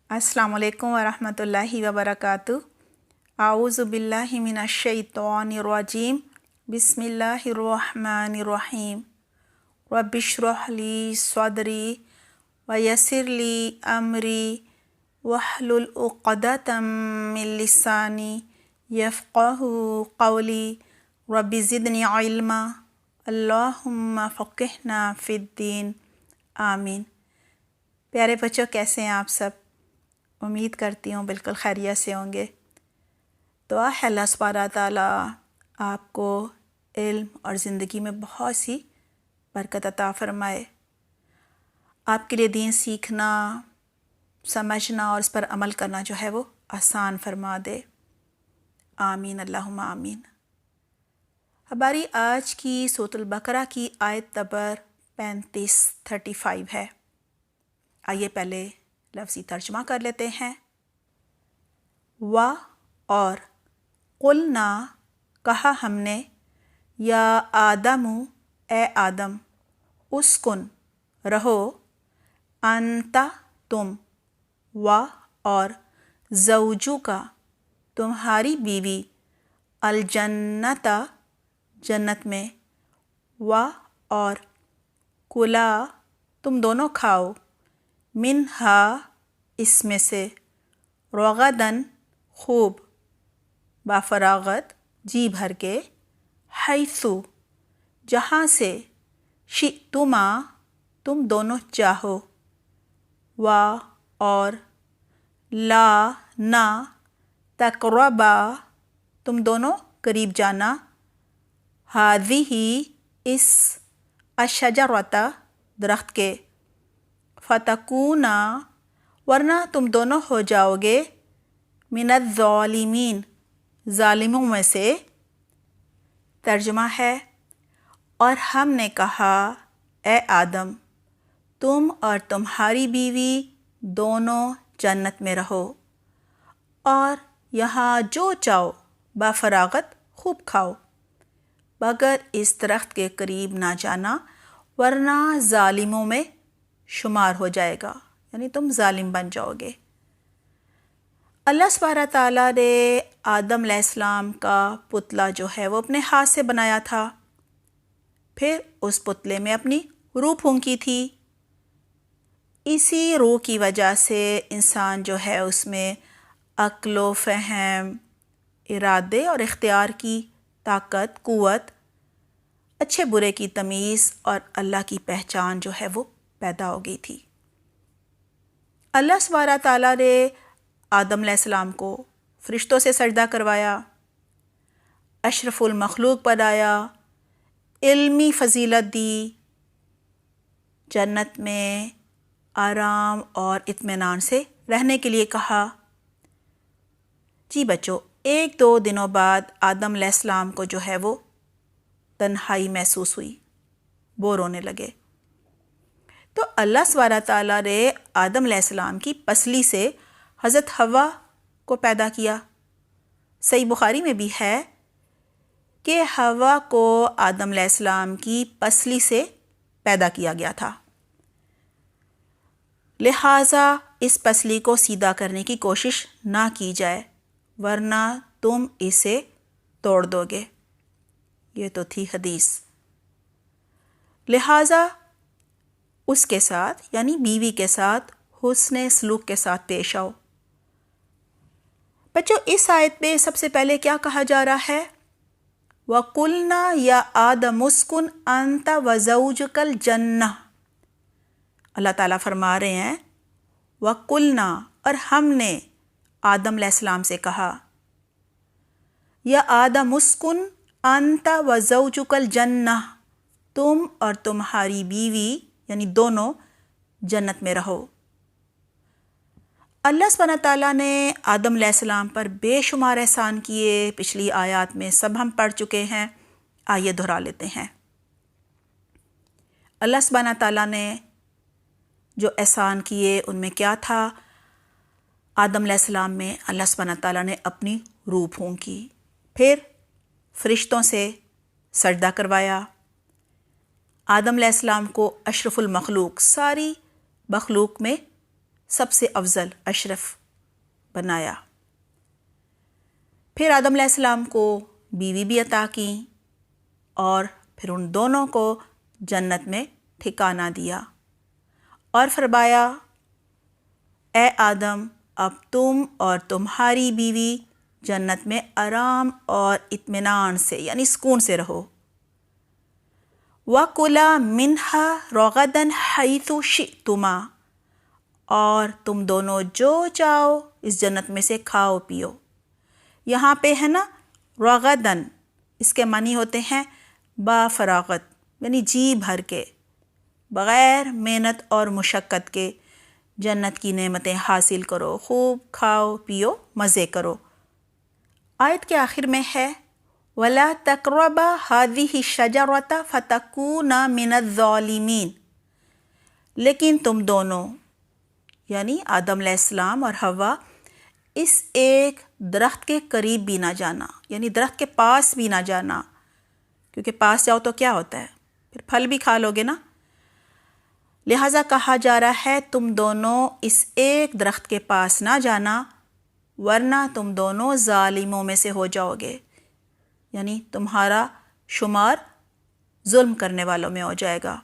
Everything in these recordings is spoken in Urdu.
السلام علیکم ورحمۃ اللہ وبرکاتہ۔ اعوذ باللہ من الشیطان الرجیم، بسم اللہ الرحمن الرحیم۔ رب اشرح لی صدری ویسر لی امری واحلل عقدۃ من لسانی یفقہوا قولی رب زدنی علما اللہم فقہنا فی الدین آمین۔ پیارے بچوں، کیسے ہیں آپ سب؟ امید کرتی ہوں بالکل خیریت سے ہوں گے۔ دعا ہے اللہ سبحانہ تعالیٰ آپ کو علم اور زندگی میں بہت سی برکت عطا فرمائے، آپ کے لیے دین سیکھنا، سمجھنا اور اس پر عمل کرنا جو ہے وہ آسان فرما دے۔ آمین اللہم آمین۔ ہماری آج کی سورۃ البقرہ کی آیت نمبر 35 ہے۔ آئیے پہلے لفظی ترجمہ کر لیتے ہیں۔ و اور قلنا کہا ہم نے، یا آدم اے آدم، اسکن رہو، انتا تم، و اور زوجو کا تمہاری بیوی، الجنت جنت میں، و اور کلا تم دونوں کھاؤ، منہا اس میں سے، رغدن خوب، بافراغت جی بھر کے، حیثو جہاں سے، شئتما تم دونوں چاہو، و اور لا نہ، تقربا تم دونوں قریب جانا، ہذہ اس، الشجرۃ درخت کے، فتکونا ورنہ تم دونوں ہو جاؤ گے، من الظالمین ظالموں میں سے۔ ترجمہ ہے، اور ہم نے کہا اے آدم، تم اور تمہاری بیوی دونوں جنت میں رہو اور یہاں جو چاہو بافراغت خوب کھاؤ، مگر اس درخت کے قریب نہ جانا ورنہ ظالموں میں شمار ہو جائے گا، یعنی تم ظالم بن جاؤ گے۔ اللہ سبحانہ تعالیٰ نے آدم علیہ السلام کا پتلا جو ہے وہ اپنے ہاتھ سے بنایا تھا، پھر اس پتلے میں اپنی روح پھونکی تھی۔ اسی روح کی وجہ سے انسان جو ہے اس میں عقل و فہم، ارادے اور اختیار کی طاقت، قوت، اچھے برے کی تمیز اور اللہ کی پہچان جو ہے وہ پیدا ہو گئی تھی۔ اللہ سبحانہ تعالیٰ نے آدم علیہ السلام کو فرشتوں سے سجدہ کروایا، اشرف المخلوق بنایا، علمی فضیلت دی، جنت میں آرام اور اطمینان سے رہنے کے لیے کہا۔ جی بچوں، 1-2 دنوں بعد آدم علیہ السلام کو جو ہے وہ تنہائی محسوس ہوئی، بور ہونے لگے، تو اللہ سبحانہ تعالیٰ نے آدم علیہ السلام کی پسلی سے حضرت حوا کو پیدا کیا۔ صحیح بخاری میں بھی ہے کہ حوا کو آدم علیہ السلام کی پسلی سے پیدا کیا گیا تھا، لہٰذا اس پسلی کو سیدھا کرنے کی کوشش نہ کی جائے ورنہ تم اسے توڑ دو گے۔ یہ تو تھی حدیث۔ لہٰذا اس کے ساتھ یعنی بیوی کے ساتھ حسن سلوک کے ساتھ پیش آؤ۔ بچوں، اس آیت میں سب سے پہلے کیا کہا جا رہا ہے؟ وَقُلْنَا يَا آدَمُ اسْكُنْ أَنْتَ وَزَوْجُكَ الْجَنَّةَ۔ اللہ تعالیٰ فرما رہے ہیں وَقُلْنَا اور ہم نے آدم علیہ السلام سے کہا، یا آدم اسْكُنْ أَنْتَ وَزَوْجُكَ الْجَنَّةَ، تم اور تمہاری بیوی یعنی دونوں جنت میں رہو۔ اللہ سبحانہ تعالیٰ نے آدم علیہ السلام پر بے شمار احسان کیے، پچھلی آیات میں سب ہم پڑھ چکے ہیں، آئیے دہرا لیتے ہیں۔ اللہ سبحانہ تعالیٰ نے جو احسان کیے ان میں کیا تھا؟ آدم علیہ السلام میں اللہ سبحانہ تعالیٰ نے اپنی روح پھونکی، پھر فرشتوں سے سجدہ کروایا، آدم علیہ السلام کو اشرف المخلوق، ساری مخلوق میں سب سے افضل اشرف بنایا۔ پھر آدم علیہ السلام کو بیوی بھی عطا کی اور پھر ان دونوں کو جنت میں ٹھکانہ دیا اور فرمایا اے آدم اب تم اور تمہاری بیوی جنت میں آرام اور اطمینان سے یعنی سکون سے رہو۔ وَكُلَا مِنْهَا رَغَدًا حَيْثُ شِئْتُمَا، اور تم دونوں جو چاہو اس جنت میں سے کھاؤ پیو۔ یہاں پہ ہے نا رغدن، اس کے معنی ہوتے ہیں با فراغت، یعنی جی بھر کے، بغیر محنت اور مشقت کے جنت کی نعمتیں حاصل کرو، خوب کھاؤ پیو مزے کرو۔ آیت کے آخر میں ہے وَلَا تَقْرَبَا هَذِهِ الشَّجَرَةَ فَتَكُونَا مِنَ الظَّالِمِينَ، لیکن تم دونوں یعنی آدم علیہ السلام اور حوا اس ایک درخت کے قریب بھی نہ جانا، یعنی درخت کے پاس بھی نہ جانا، کیونکہ پاس جاؤ تو کیا ہوتا ہے، پھر پھل بھی کھا لو گے نا۔ لہٰذا کہا جا رہا ہے تم دونوں اس ایک درخت کے پاس نہ جانا ورنہ تم دونوں ظالموں میں سے ہو جاؤ گے، یعنی تمہارا شمار ظلم کرنے والوں میں ہو جائے گا۔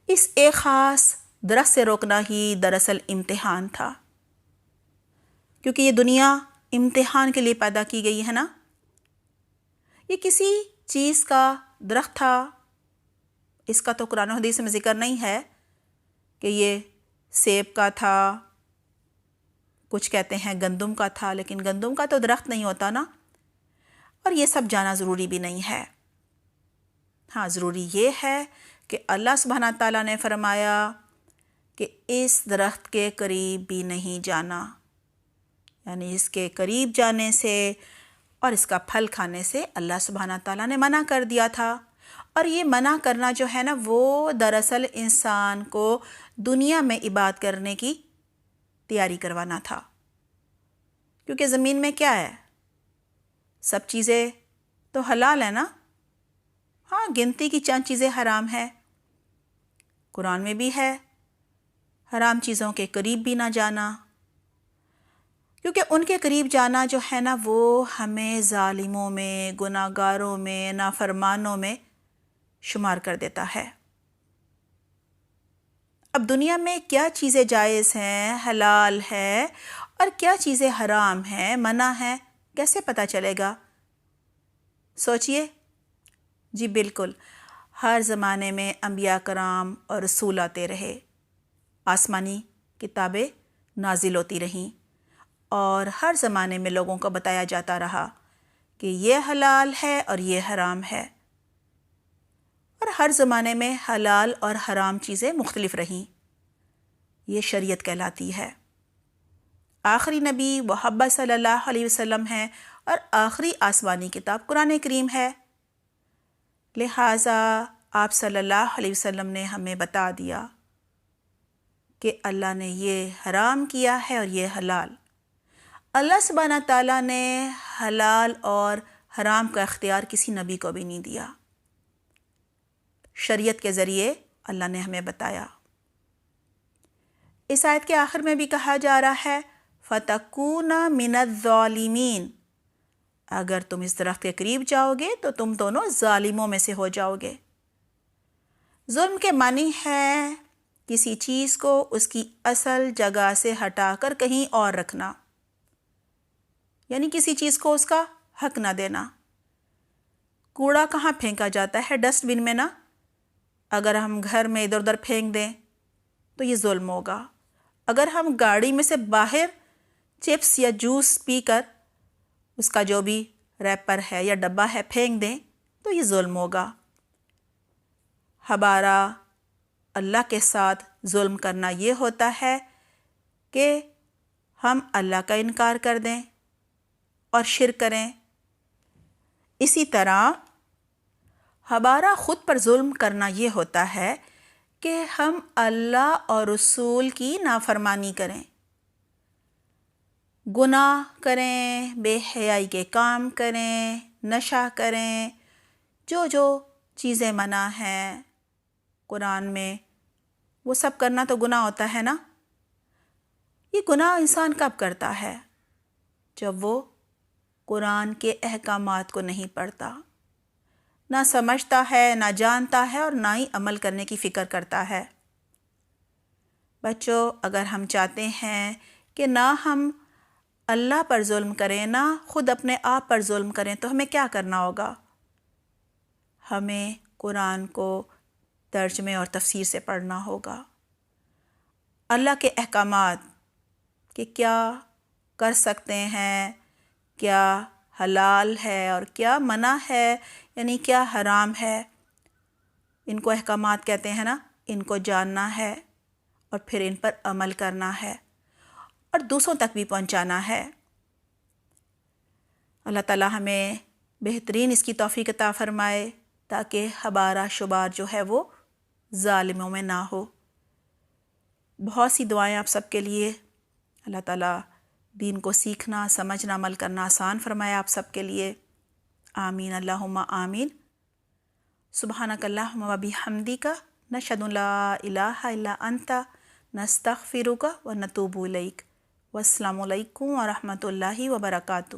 اس ایک خاص درخت سے روکنا ہی دراصل امتحان تھا، کیونکہ یہ دنیا امتحان کے لیے پیدا کی گئی ہے نا۔ یہ کسی چیز کا درخت تھا، اس کا تو قرآن و حدیث میں ذکر نہیں ہے کہ یہ سیب کا تھا، کچھ کہتے ہیں گندم کا تھا، لیکن گندم کا تو درخت نہیں ہوتا نا، اور یہ سب جانا ضروری بھی نہیں ہے۔ ہاں ضروری یہ ہے کہ اللہ سبحانہ تعالیٰ نے فرمایا کہ اس درخت کے قریب بھی نہیں جانا، یعنی اس کے قریب جانے سے اور اس کا پھل کھانے سے اللہ سبحانہ تعالیٰ نے منع کر دیا تھا۔ اور یہ منع کرنا جو ہے نا وہ دراصل انسان کو دنیا میں عبادت کرنے کی تیاری کروانا تھا، کیونکہ زمین میں کیا ہے، سب چیزیں تو حلال ہے نا، ہاں گنتی کی چند چیزیں حرام ہے، قرآن میں بھی ہے حرام چیزوں کے قریب بھی نہ جانا، کیونکہ ان کے قریب جانا جو ہے نا وہ ہمیں ظالموں میں، گناہ گاروں میں، نافرمانوں میں شمار کر دیتا ہے۔ اب دنیا میں کیا چیزیں جائز ہیں، حلال ہے، اور کیا چیزیں حرام ہیں، منع ہیں، کیسے پتہ چلے گا؟ سوچئے۔ جی بالکل، ہر زمانے میں انبیاء کرام اور رسول آتے رہے، آسمانی کتابیں نازل ہوتی رہیں، اور ہر زمانے میں لوگوں کو بتایا جاتا رہا کہ یہ حلال ہے اور یہ حرام ہے، اور ہر زمانے میں حلال اور حرام چیزیں مختلف رہیں۔ یہ شریعت کہلاتی ہے۔ آخری نبی محمد صلی اللہ علیہ وسلم ہے اور آخری آسمانی کتاب قرآن کریم ہے، لہٰذا آپ صلی اللہ علیہ وسلم نے ہمیں بتا دیا کہ اللہ نے یہ حرام کیا ہے اور یہ حلال۔ اللہ سبحانہ تعالیٰ نے حلال اور حرام کا اختیار کسی نبی کو بھی نہیں دیا، شریعت کے ذریعے اللہ نے ہمیں بتایا۔ اس آیت کے آخر میں بھی کہا جا رہا ہے فَتَكُونَ مِنَ الظَّالِمِينَ، اگر تم اس درخت کے قریب جاؤ گے تو تم دونوں ظالموں میں سے ہو جاؤ گے۔ ظلم کے معنی ہے کسی چیز کو اس کی اصل جگہ سے ہٹا کر کہیں اور رکھنا، یعنی کسی چیز کو اس کا حق نہ دینا۔ کوڑا کہاں پھینکا جاتا ہے؟ ڈسٹ بن میں نا۔ اگر ہم گھر میں ادھر ادھر پھینک دیں تو یہ ظلم ہوگا۔ اگر ہم گاڑی میں سے باہر چپس یا جوس پی کر اس کا جو بھی ریپر ہے یا ڈبہ ہے پھینک دیں تو یہ ظلم ہوگا۔ ہمارا اللہ کے ساتھ ظلم کرنا یہ ہوتا ہے کہ ہم اللہ کا انکار کر دیں اور شرک کریں۔ اسی طرح ہمارا خود پر ظلم کرنا یہ ہوتا ہے کہ ہم اللہ اور رسول کی نافرمانی کریں، گناہ کریں، بے حیائی کے کام کریں، نشہ کریں، جو چیزیں منع ہیں قرآن میں وہ سب کرنا تو گناہ ہوتا ہے نا۔ یہ گناہ انسان کب کرتا ہے؟ جب وہ قرآن کے احکامات کو نہیں پڑھتا، نہ سمجھتا ہے، نہ جانتا ہے اور نہ ہی عمل کرنے کی فکر کرتا ہے۔ بچوں، اگر ہم چاہتے ہیں کہ نہ ہم اللہ پر ظلم کریں، نہ خود اپنے آپ پر ظلم کریں، تو ہمیں کیا کرنا ہوگا؟ ہمیں قرآن کو ترجمے اور تفسیر سے پڑھنا ہوگا۔ اللہ کے احکامات کہ کیا کر سکتے ہیں، کیا حلال ہے اور کیا منع ہے، یعنی کیا حرام ہے، ان کو احکامات کہتے ہیں نا، ان کو جاننا ہے اور پھر ان پر عمل کرنا ہے اور دوسروں تک بھی پہنچانا ہے۔ اللہ تعالیٰ ہمیں بہترین اس کی توفیق عطا فرمائے تاکہ ہمارا شمار جو ہے وہ ظالموں میں نہ ہو۔ بہت سی دعائیں آپ سب کے لیے۔ اللہ تعالیٰ دین کو سیکھنا، سمجھنا، عمل کرنا آسان فرمائے آپ سب کے لیے۔ آمین اللہم آمین۔ سبحانک اللہم و بحمدک، نشہد ان لا الہ الا انت، نستغفرک و نتوب الیک۔ والسلام علیکم ورحمۃ اللہ وبرکاتہ۔